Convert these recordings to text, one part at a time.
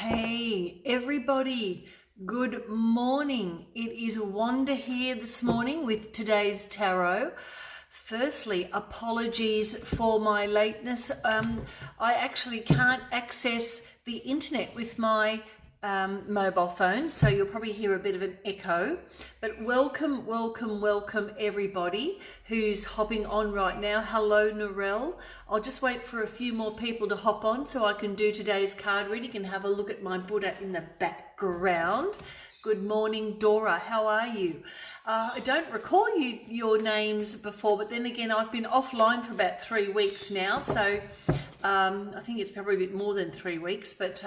Hey everybody, good morning. It is Wanda here this morning with today's tarot. Firstly, apologies for my lateness. I actually can't access the internet with my mobile phone, so you'll probably hear a bit of an echo. But welcome everybody who's hopping on right now. Hello, Narelle. I'll just wait for a few more people to hop on so I can do today's card reading and have a look at my Buddha in the background. Good morning, Dora. How are you? I don't recall your names before, but then again, I've been offline for about 3 weeks now, so I think it's probably a bit more than 3 weeks, but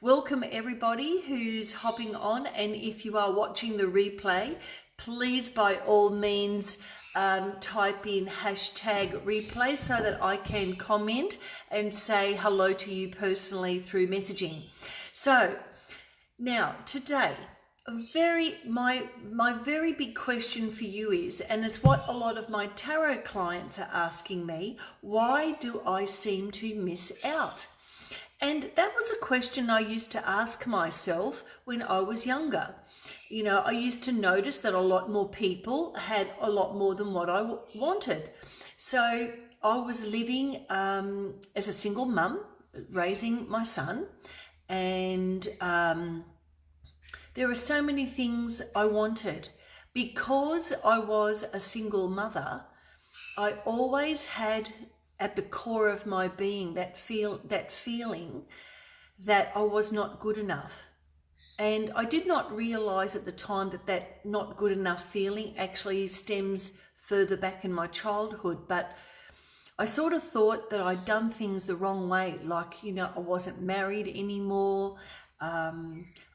welcome everybody who's hopping on. And if you are watching the replay, please by all means type in hashtag replay so that I can comment and say hello to you personally through messaging. So now today, my very big question for you is, and it's what a lot of my tarot clients are asking me, why do I seem to miss out? And that was a question I used to ask myself when I was younger. You know, I used to notice that a lot more people had a lot more than what I wanted. So I was living as a single mum, raising my son, and there were so many things I wanted. Because I was a single mother, I always had at the core of my being that feeling that I was not good enough. And I did not realize at the time that not good enough feeling actually stems further back in my childhood. But I sort of thought that I'd done things the wrong way. Like, you know, I wasn't married anymore.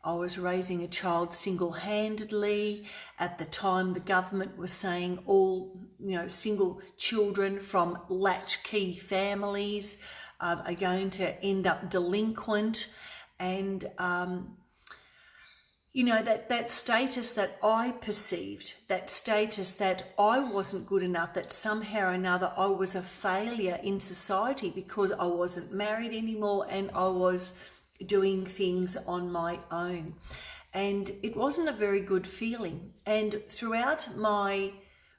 I was raising a child single-handedly. At the time, the government was saying all, single children from latchkey families are going to end up delinquent. And, that status that I perceived, that status that I wasn't good enough, that somehow or another I was a failure in society because I wasn't married anymore and I was doing things on my own. And it wasn't a very good feeling. And throughout my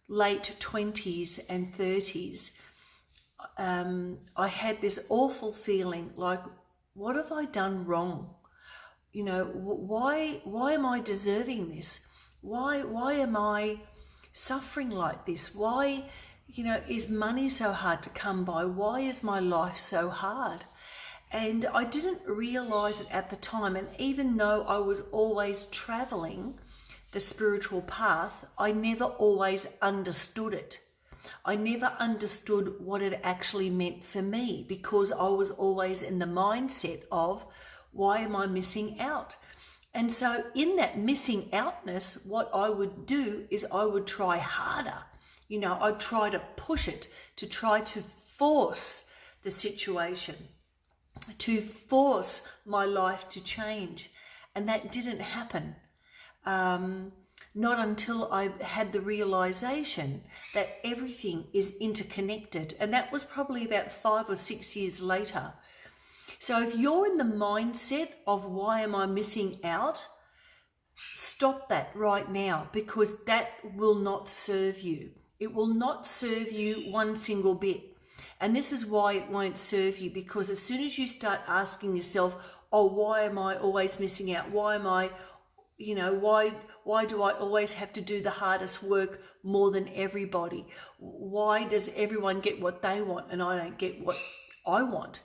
late 20s and 30s, I had this awful feeling like, what have I done wrong? You know, why am I deserving this? Why am I suffering like this? Why, is money so hard to come by? Why is my life so hard? And I didn't realize it at the time. And even though I was always traveling the spiritual path, I never always understood it. I never understood what it actually meant for me because I was always in the mindset of, why am I missing out? And so in that missing outness, what I would do is I would try harder. I'd try to push it, to try to force the situation, to force my life to change. And that didn't happen. Not until I had the realization that everything is interconnected. And that was probably about 5 or 6 years later. So if you're in the mindset of why am I missing out, stop that right now, because that will not serve you. It will not serve you one single bit. And this is why it won't serve you, because as soon as you start asking yourself, oh, why am I always missing out? Why am I, why do I always have to do the hardest work more than everybody? Why does everyone get what they want and I don't get what I want?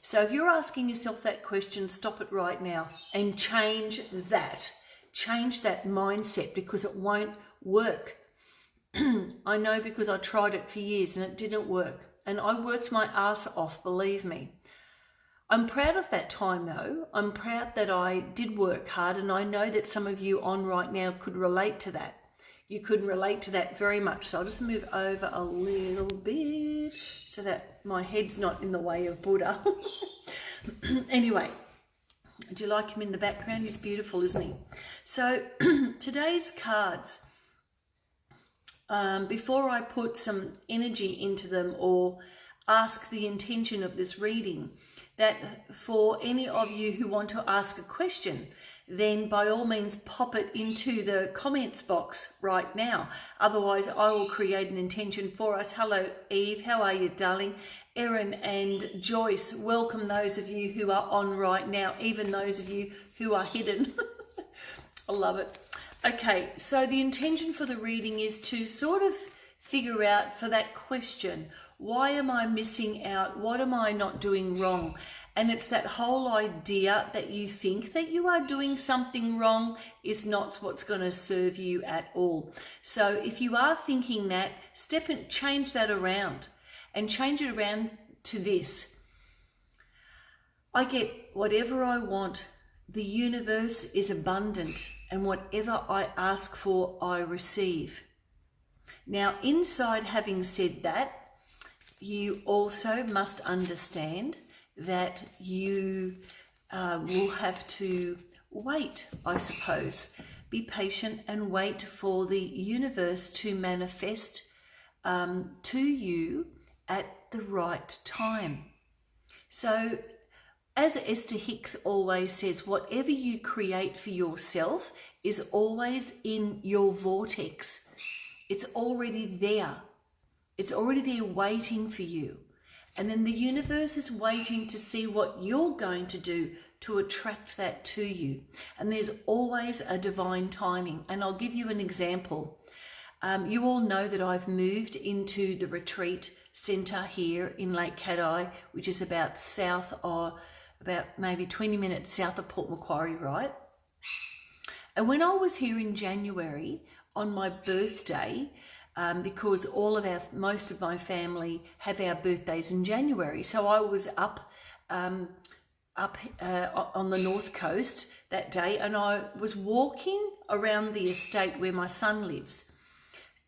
So if you're asking yourself that question, stop it right now and change that. Change that mindset, because it won't work. I know, because I tried it for years and it didn't work. And I worked my ass off, believe me. I'm proud of that time though. I'm proud that I did work hard, and I know that some of you on right now could relate to that. You could relate to that very much. So I'll just move over a little bit so that my head's not in the way of Buddha. Anyway, do you like him in the background? He's beautiful, isn't he? So today's cards, before I put some energy into them or ask the intention of this reading, that for any of you who want to ask a question, then by all means pop it into the comments box right now. Otherwise, I will create an intention for us. Hello, Eve. How are you, darling? Erin and Joyce, welcome those of you who are on right now, even those of you who are hidden. I love it. Okay, so the intention for the reading is to sort of figure out for that question, why am I missing out? What am I not doing wrong? And it's that whole idea that you think that you are doing something wrong is not what's going to serve you at all. So if you are thinking that, step and change that around and change it around to this. I get whatever I want. The universe is abundant, and whatever I ask for, I receive. Now, inside having said that, you also must understand that you will have to wait, I suppose. Be patient and wait for the universe to manifest to you at the right time. So, as Esther Hicks always says, whatever you create for yourself is always in your vortex. It's already there. It's already there waiting for you. And then the universe is waiting to see what you're going to do to attract that to you. And there's always a divine timing. And I'll give you an example. You all know that I've moved into the retreat centre here in Lake Cat-Eye, which is about south of, about maybe 20 minutes south of Port Macquarie, right? And when I was here in January on my birthday, because most of my family have our birthdays in January. So I was up on the north coast that day, and I was walking around the estate where my son lives,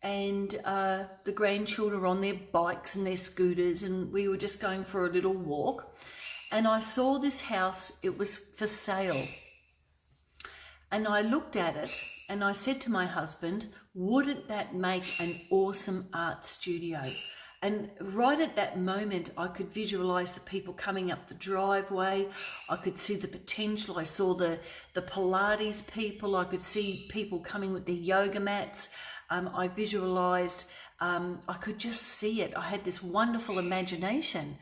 and the grandchildren were on their bikes and their scooters, and we were just going for a little walk, and I saw this house. It was for sale, and I looked at it and I said to my husband, wouldn't that make an awesome art studio? And right at that moment, I could visualize the people coming up the driveway. I could see the potential. I saw the Pilates people. I could see people coming with their yoga mats. I visualized, I could just see it. I had this wonderful imagination.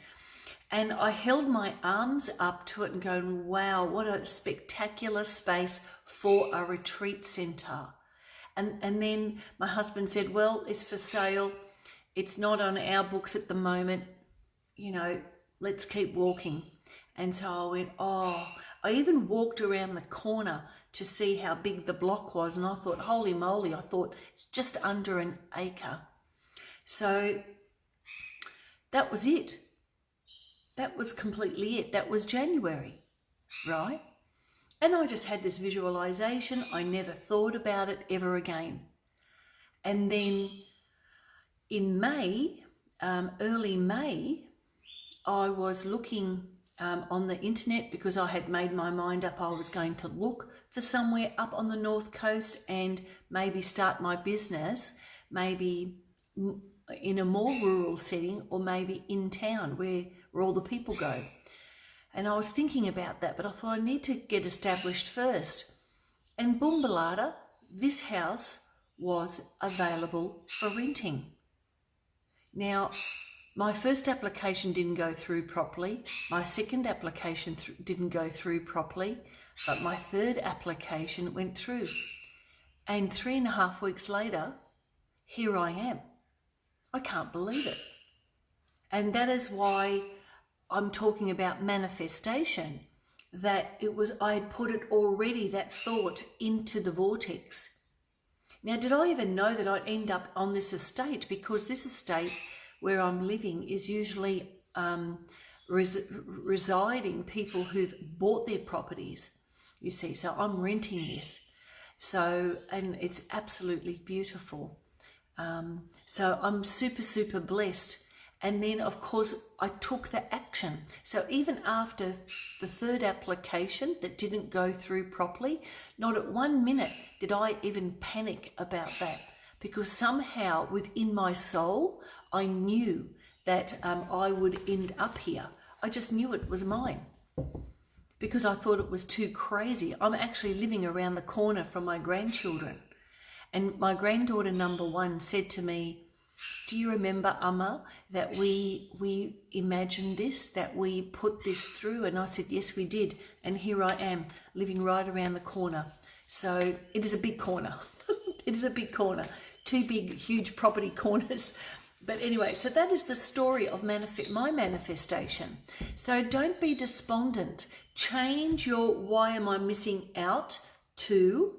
And I held my arms up to it and going, wow, what a spectacular space for a retreat centre. And then my husband said, well, it's for sale. It's not on our books at the moment. You know, let's keep walking. And so I went, oh, I even walked around the corner to see how big the block was. And I thought, holy moly, I thought it's just under an acre. So that was it. That was completely it. That was January, right? And I just had this visualization. I never thought about it ever again. And then in May, early May, I was looking on the internet because I had made my mind up. I was going to look for somewhere up on the north coast and maybe start my business, maybe in a more rural setting, or maybe in town where all the people go. And I was thinking about that, but I thought I need to get established first. And boom balada, this house was available for renting. Now, my first application didn't go through properly. My second application didn't go through properly, but my third application went through. And 3.5 weeks later, here I am. I can't believe it. And that is why I'm talking about manifestation, that I had put it already, that thought, into the vortex. Now, did I even know that I'd end up on this estate? Because this estate where I'm living is usually residing people who've bought their properties, you see. So I'm renting this. So, and it's absolutely beautiful. So I'm super, super blessed. And then, of course, I took the action. So even after the third application that didn't go through properly, not at 1 minute did I even panic about that, because somehow within my soul, I knew that I would end up here. I just knew it was mine because I thought it was too crazy. I'm actually living around the corner from my grandchildren. And my granddaughter number 1 said to me, do you remember, Amma, that we imagined this, that we put this through? And I said, yes, we did. And here I am, living right around the corner. So it is a big corner. It is a big corner. 2 big, huge property corners. But anyway, so that is the story of my manifestation. So don't be despondent. Change your why am I missing out to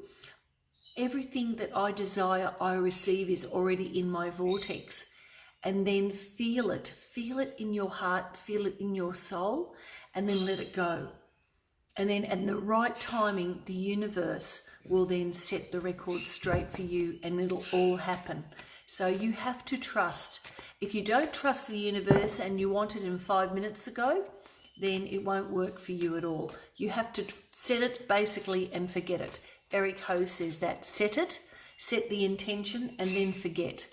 everything that I desire, I receive is already in my vortex. And then feel it in your heart, feel it in your soul, and then let it go. And then at the right timing, the universe will then set the record straight for you and it'll all happen. So you have to trust. If you don't trust the universe and you want it in 5 minutes ago, then it won't work for you at all. You have to set it basically and forget it. Eric Ho says that, set it, set the intention, and then forget.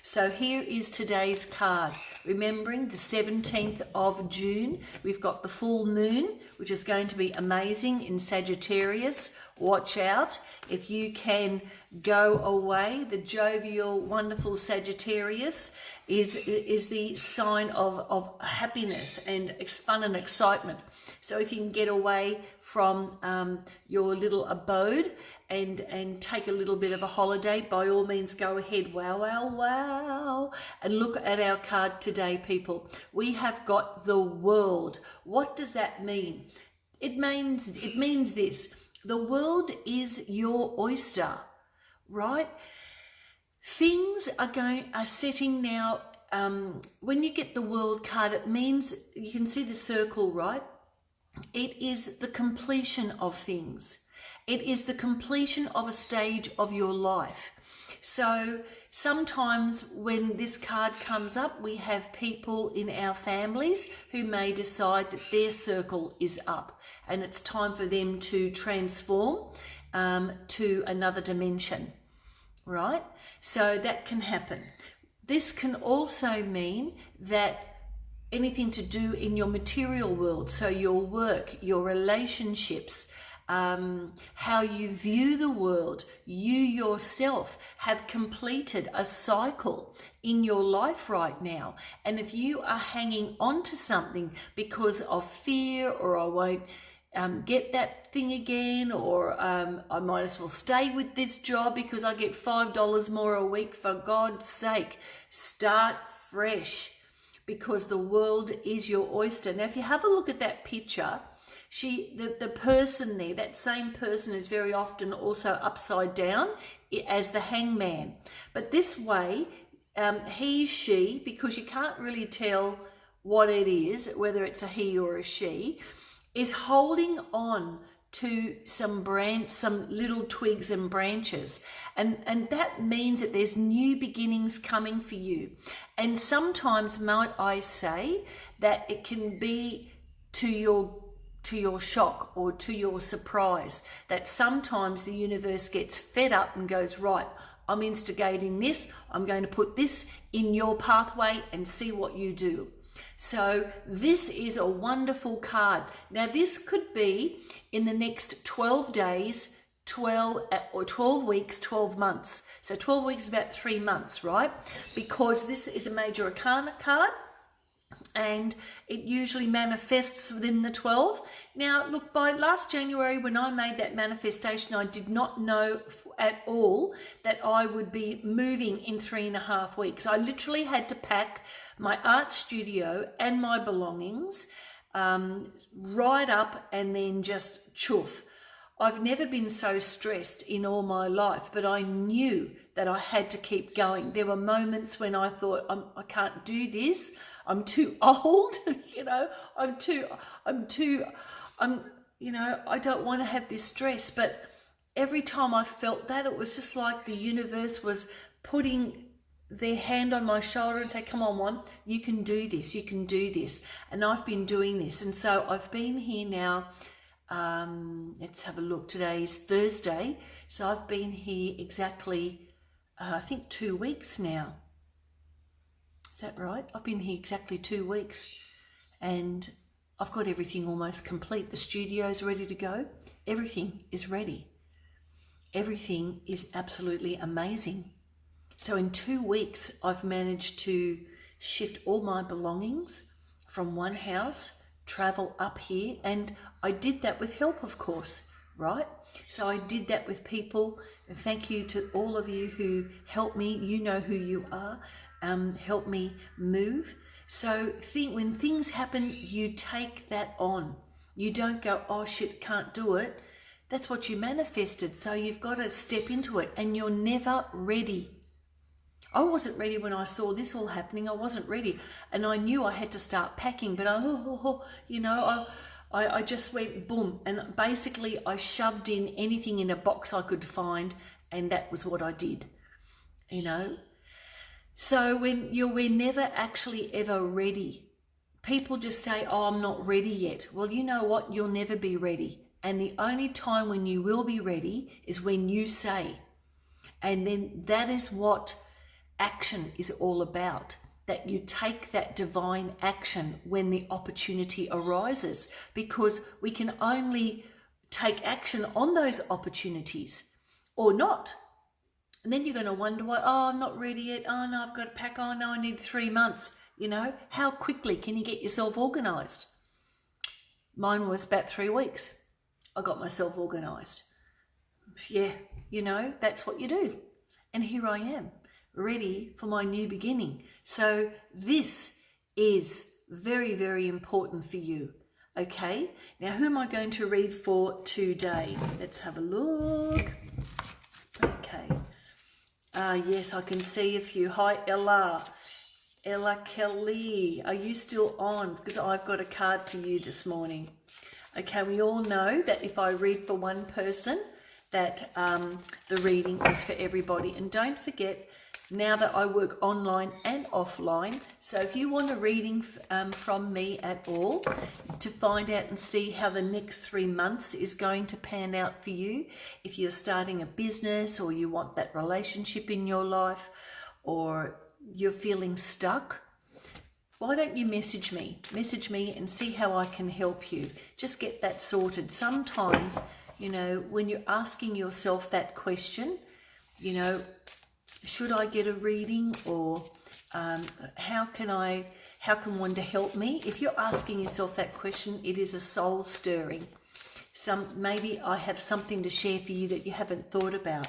So here is today's card. Remembering the 17th of June, we've got the full moon, which is going to be amazing in Sagittarius. Watch out. If you can go away, the jovial, wonderful Sagittarius is the sign of happiness and fun and excitement. So if you can get away from your little abode and take a little bit of a holiday, by all means go ahead. Wow, wow, wow. And look at our card today, people. We have got the world. What does that mean? It means this. The world is your oyster, right? Things are setting now. When you get the world card, it means you can see the circle, right? It is the completion of things. It is the completion of a stage of your life. So sometimes when this card comes up, we have people in our families who may decide that their circle is up and it's time for them to transform to another dimension, right? So that can happen. This can also mean that anything to do in your material world, so your work, your relationships, how you view the world, you yourself have completed a cycle in your life right now. And if you are hanging on to something because of fear, or I won't get that thing again, or I might as well stay with this job because I get $5 more a week, for God's sake, start fresh. Because the world is your oyster. Now, if you have a look at that picture, the person there, that same person is very often also upside down as the hangman. But this way, he, she, because you can't really tell what it is, whether it's a he or a she, is holding on to some little twigs and branches, and that means that there's new beginnings coming for you. And sometimes, might I say, that it can be to your shock or to your surprise, that sometimes the universe gets fed up and goes, right, I'm instigating this, I'm going to put this in your pathway and see what you do. So this is a wonderful card. Now this could be in the next 12 days, 12 weeks, 12 months. So 12 weeks is about 3 months, right? Because this is a major arcana card and it usually manifests within the 12. Now, look, by last January when I made that manifestation, I did not know at all that I would be moving in 3.5 weeks. I literally had to pack my art studio and my belongings right up and then just chuff. I've never been so stressed in all my life, but I knew that I had to keep going. There were moments when I thought, I can't do this. I'm too old, I don't want to have this stress. But every time I felt that, it was just like the universe was putting their hand on my shoulder and say, come on, Juan, you can do this, you can do this. And I've been doing this. And so I've been here now, let's have a look, today is Thursday. So I've been here exactly, I think 2 weeks now. Is that right? I've been here exactly 2 weeks. And I've got everything almost complete. The studio's ready to go. Everything is ready. Everything is absolutely amazing. So in 2 weeks, I've managed to shift all my belongings from one house, travel up here, and I did that with help, of course, right? So I did that with people, and thank you to all of you who helped me. You know who you are. Help me move. So when things happen, you take that on. You don't go, oh shit, can't do it. That's what you manifested. So you've got to step into it, and you're never ready. I wasn't ready when I saw this all happening. I wasn't ready. And I knew I had to start packing, but I just went boom. And basically I shoved in anything in a box I could find, and that was what I did, So we're never actually ever ready. People just say, oh, I'm not ready yet. Well, you know what? You'll never be ready. And the only time when you will be ready is when you say. And then that is what action is all about. That you take that divine action when the opportunity arises, because we can only take action on those opportunities or not. And then you're going to wonder why, oh, I'm not ready yet. Oh no, I've got to pack. Oh no, I need 3 months. How quickly can you get yourself organized? Mine was about 3 weeks. I got myself organized. Yeah, that's what you do. And here I am, ready for my new beginning. So this is very, very important for you. Okay, now who am I going to read for today? Let's have a look. Okay. Yes, I can see a few. Hi, Ella Kelly. Are you still on? Because I've got a card for you this morning. Okay, we all know that if I read for one person, that the reading is for everybody. And don't forget, now that I work online and offline, so if you want a reading from me at all to find out and see how the next 3 months is going to pan out for you, if you're starting a business or you want that relationship in your life or you're feeling stuck, why don't you message me and see how I can help you. Just get that sorted. Sometimes, when you're asking yourself that question, should I get a reading, or how can Wanda help me? If you're asking yourself that question, it is a soul stirring. Maybe I have something to share for you that you haven't thought about.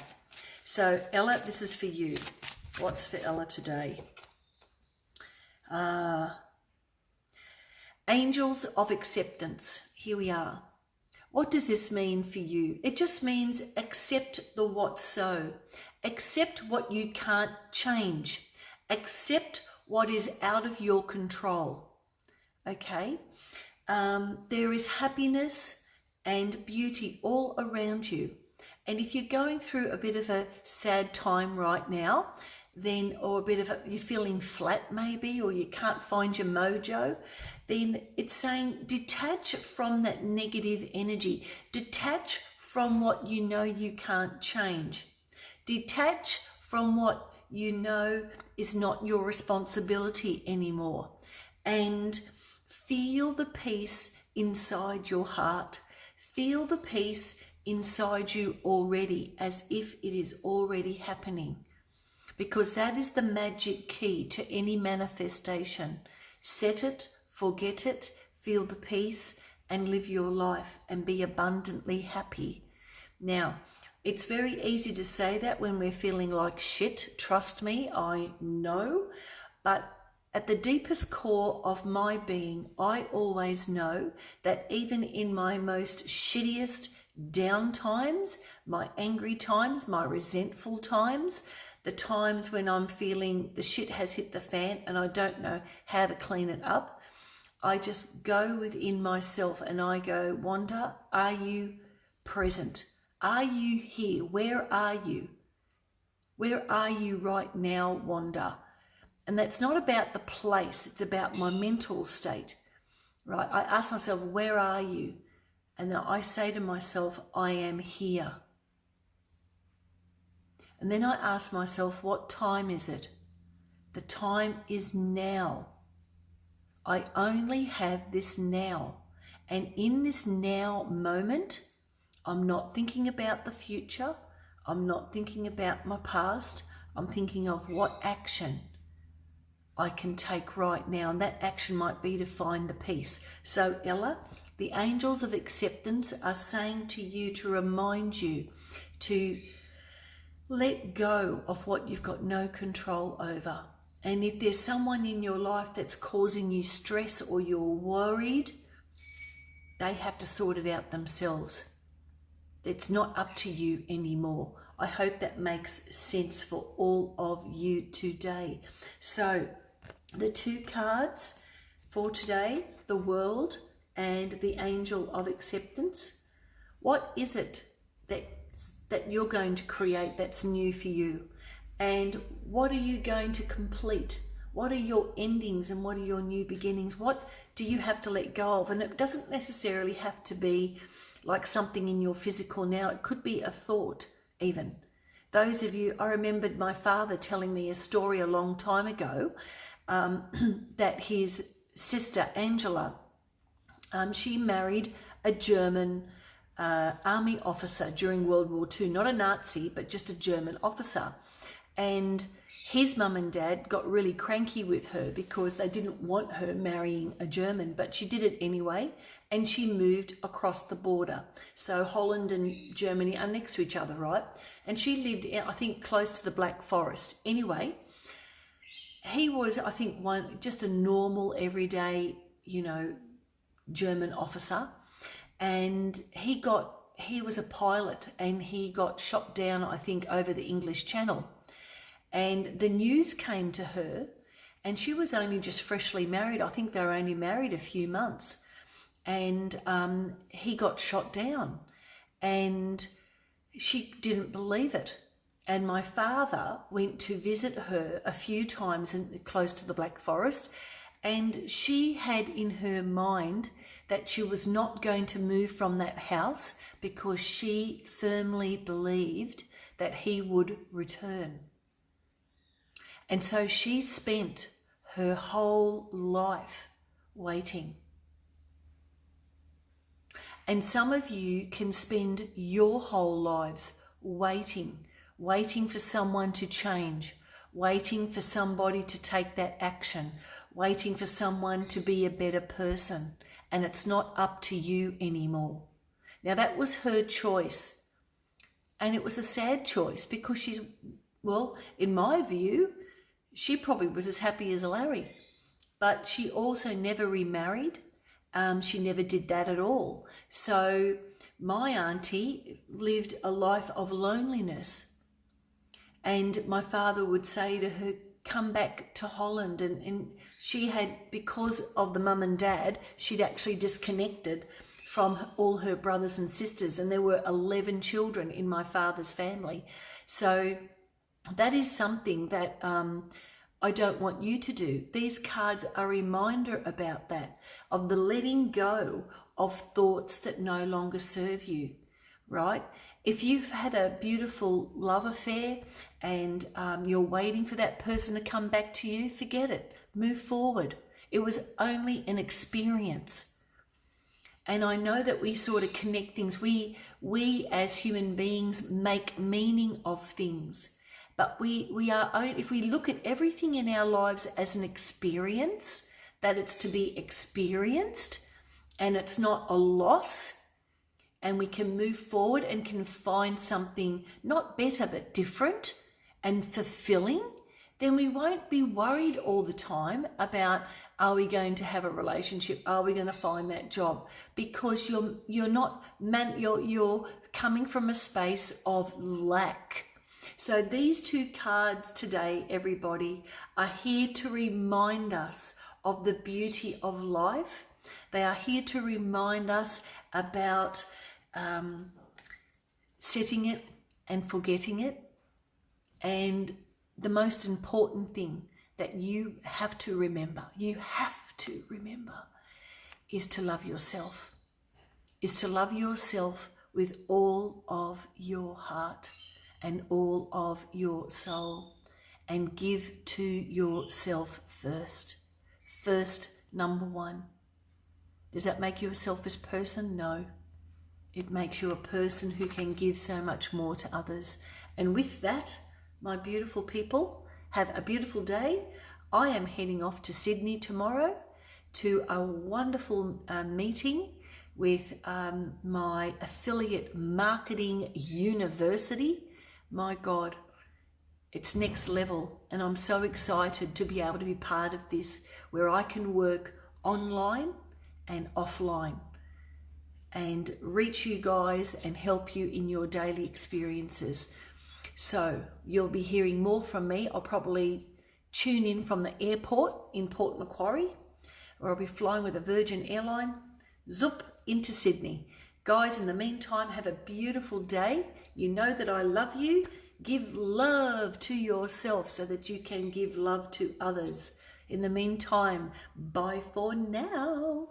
So Ella, this is for you. What's for Ella today? Angels of acceptance. Here we are. What does this mean for you? It just means accept the what's so. Accept what you can't change. Accept what is out of your control. Okay? There is happiness and beauty all around you. And if you're going through a bit of a sad time right now, or you're feeling flat maybe, or you can't find your mojo, then it's saying detach from that negative energy. Detach from what you know you can't change. Detach from what you know is not your responsibility anymore. And feel the peace inside your heart. Feel the peace inside you already, as if it is already happening. Because that is the magic key to any manifestation. Set it, forget it, feel the peace, and live your life and be abundantly happy. Now, it's very easy to say that when we're feeling like shit. Trust me, I know. But at the deepest core of my being, I always know that even in my most shittiest down times, my angry times, my resentful times, the times when I'm feeling the shit has hit the fan and I don't know how to clean it up, I just go within myself and I go, Wanda, are you present? Are you here? Where are you? Where are you right now, Wanda? And that's not about the place, it's about my mental state, right? I ask myself, where are you? And then I say to myself, I am here. And then I ask myself, what time is it? The time is now. I only have this now. And in this now moment, I'm not thinking about the future. I'm not thinking about my past. I'm thinking of what action I can take right now. And that action might be to find the peace. So Ella, the angels of acceptance are saying to you to remind you to let go of what you've got no control over. And if there's someone in your life that's causing you stress or you're worried, they have to sort it out themselves. It's not up to you anymore. I hope that makes sense for all of you today. So the two cards for today, the World and the Angel of Acceptance. What is it that you're going to create that's new for you? And what are you going to complete? What are your endings and what are your new beginnings? What do you have to let go of? And it doesn't necessarily have to be like something in your physical now. It could be a thought even. Those of you, I remembered my father telling me a story a long time ago that his sister Angela, she married a German army officer during World War II, not a Nazi, but just a German officer. And his mum and dad got really cranky with her because they didn't want her marrying a German, but she did it anyway, and she moved across the border. So Holland and Germany are next to each other, right? And she lived, I think, close to the Black Forest. Anyway, he was, I think, just a normal, everyday, German officer. And he was a pilot and he got shot down, I think, over the English Channel. And the news came to her, and she was only just freshly married. I think they were only married a few months. And he got shot down, and she didn't believe it. And my father went to visit her a few times close to the Black Forest, and she had in her mind that she was not going to move from that house because she firmly believed that he would return. And so she spent her whole life waiting. And some of you can spend your whole lives waiting for someone to change, waiting for somebody to take that action, waiting for someone to be a better person. And it's not up to you anymore. Now, that was her choice. And it was a sad choice because in my view, she probably was as happy as Larry. But she also never remarried. She never did that at all. So my auntie lived a life of loneliness. And my father would say to her, come back to Holland. And she had, because of the mum and dad, she'd actually disconnected from all her brothers and sisters. And there were 11 children in my father's family. So that is something that I don't want you to do. These cards are a reminder about that, of the letting go of thoughts that no longer serve you, right? If you've had a beautiful love affair and you're waiting for that person to come back to you, forget it. Move forward. It was only an experience. And I know that we sort of connect things. We as human beings make meaning of things. But we are, if we look at everything in our lives as an experience, that it's to be experienced and it's not a loss, and we can move forward and can find something not better but different and fulfilling, then we won't be worried all the time about, are we going to have a relationship? Are we going to find that job? Because you're coming from a space of lack. So these two cards today, everybody, are here to remind us of the beauty of life. They are here to remind us about setting it and forgetting it. And the most important thing that you have to remember, is to love yourself. Is to love yourself with all of your heart and all of your soul, and give to yourself first. First, number one. Does that make you a selfish person? No. It makes you a person who can give so much more to others. And with that, my beautiful people, have a beautiful day. I am heading off to Sydney tomorrow to a wonderful meeting with my affiliate marketing university. My God, it's next level. And I'm so excited to be able to be part of this, where I can work online and offline and reach you guys and help you in your daily experiences. So you'll be hearing more from me. I'll probably tune in from the airport in Port Macquarie, or I'll be flying with a Virgin airline, zoop into Sydney. Guys, in the meantime, have a beautiful day. You know that I love you. Give love to yourself so that you can give love to others. In the meantime, bye for now.